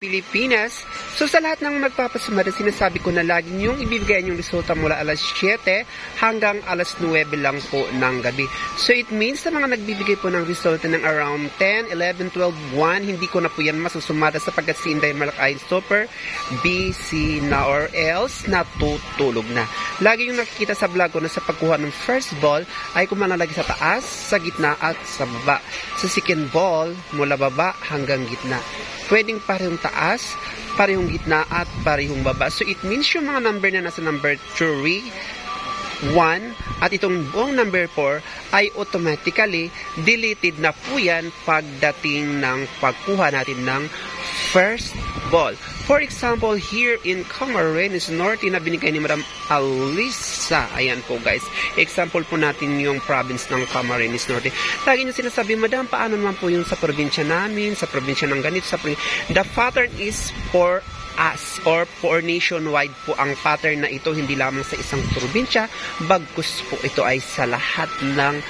Pilipinas. So sa lahat ng magpapasumada, sinasabi ko na lagi niyong ibibigay yung resulta mula alas 7 hanggang alas 9 lang po ng gabi. So it means sa mga nagbibigay po ng resulta ng around 10, 11, 12, 1, hindi ko na po yan masusumada sapagkat si Inday Malak ay super busy na or else natutulog na. Lagi yung nakikita sa vlog ko na sa pagkuha ng first ball ay kumalalagi sa taas, sa gitna at sa baba. Sa second ball, mula baba hanggang gitna. Pwedeng parehong taas, parehong gitna, at parehong baba. So, it means yung mga number na nasa number 3, 1, at itong buong number 4 ay automatically deleted na po yan pagdating ng pagkuha natin ng first ball. For example, here in Camarines Norte na binigay ni Madam Alisa. Ayan po guys. Example po natin yung province ng Camarines Norte. Lagi niya sinasabi, Madam, paano naman po yung sa probinsya namin, sa probinsya ng ganito, sa probinsya. The pattern is for us or for nationwide po ang pattern na ito, hindi lamang sa isang probinsya, bagkus po ito ay sa lahat ng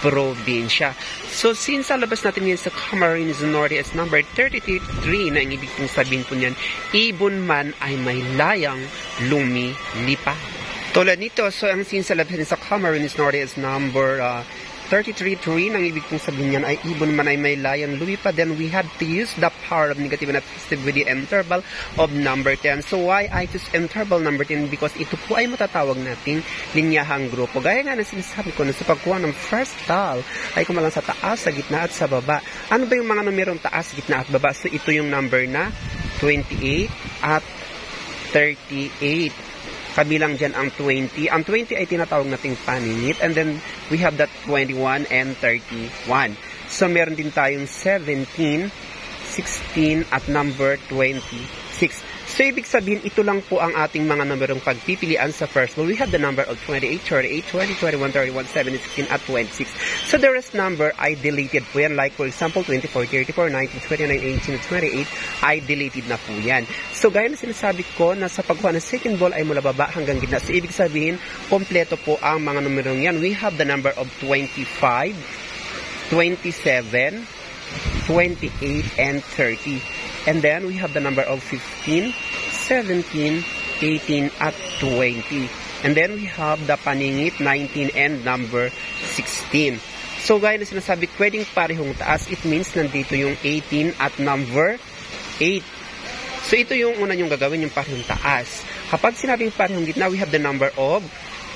probinsya. So, since labas natin yan sa Camarines Norte as number 33 na ang ibig kong sabihin po niyan, ibon man ay may layang lumilipad. Tulad nito, so ang since labas natin sa Camarines Norte as number 33.3, ang ibig kong sabihin niyan ay ibon man ay may layang lumipad. Then we had to use the power of negative and positive with the interval of number 10. So why I choose interval number 10? Because ito po ay matatawag nating linyahang grupo. Gaya nga na sinasabi ko na sa pagkuha ng first tile ay kumalang sa taas, sa gitna at sa baba. Ano ba yung mga numerong taas, gitna at baba? So ito yung number na 28 at 38. Kabilang dyan ang 20. Ang 20 ay tinatawag nating paningit. And then, we have that 21 and 31. So, meron din tayong 17, 16, at number 26. So, ibig sabihin, ito lang po ang ating mga numberong pagpipilian sa first ball. We have the number of 28, 38, 20, 21, 31, 7, 16, at 26. So, the rest number ay deleted po yan. Like, for example, 24, 34, 19, 29, 18, 28 ay deleted na po yan. So, gaya na sinasabi ko na sa pagkuha ng second ball ay mula baba hanggang gitna. So, ibig sabihin, kompleto po ang mga numerong yan. We have the number of 25, 27, 28, and 30. And then, we have the number of 15, 17, 18, at 20. And then, we have the paningit, 19, and number 16. So, gaya na sinasabi, pwedeng parehong taas. It means nandito yung 18 at number 8. So, ito yung una yung gagawin, yung parehong taas. Kapag sinabing parehong gitna, we have the number of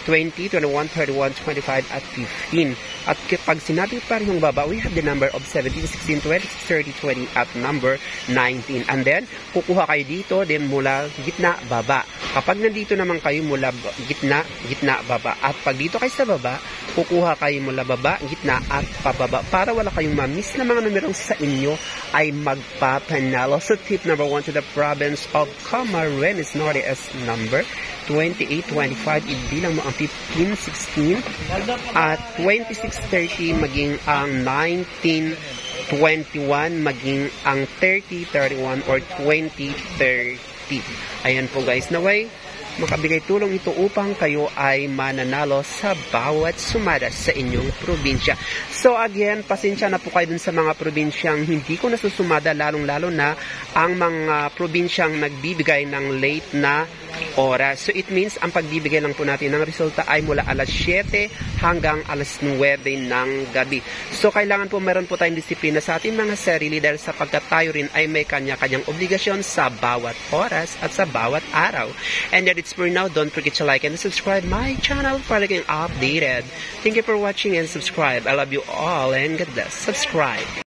20, 21, 31, 25, at 15. At kapag sinabi parehong baba, we have the number of 17, 16, 20, 30, 20, at number 19. And then, kukuha kayo dito, then mula gitna, baba. Kapag nandito naman kayo mula gitna, gitna, baba. At pag dito kayo sa baba, kukuha kayo mula baba, gitna, at pababa. Para wala kayong ma-miss na mga numerong sa inyo ay magpapanalo. So, tip number 1 to the province of Camarines Norte as number 28, 25, ibilang mo ang 15, 16, at 26, 30, maging ang 19, 21, maging ang 30, 31, or 20, 30. Ayan po guys, naway makabigay tulong ito upang kayo ay mananalo sa bawat sumada sa inyong probinsya. So again, pasensya na po kayo dun sa mga probinsyang hindi ko nasusumada, lalong-lalo na ang mga probinsyang nagbibigay ng late na oras. So it means ang pagbibigay lang po natin ng resulta ay mula alas 7 hanggang alas 9 ng gabi. So kailangan po meron po tayong disiplina sa ating mga sarili dahil sapagkat tayo rin ay may kanya-kanyang obligasyon sa bawat oras at sa bawat araw. And that it's for now. Don't forget to like and subscribe my channel para getting updated. Thank you for watching and subscribe. I love you all and God bless. Subscribe.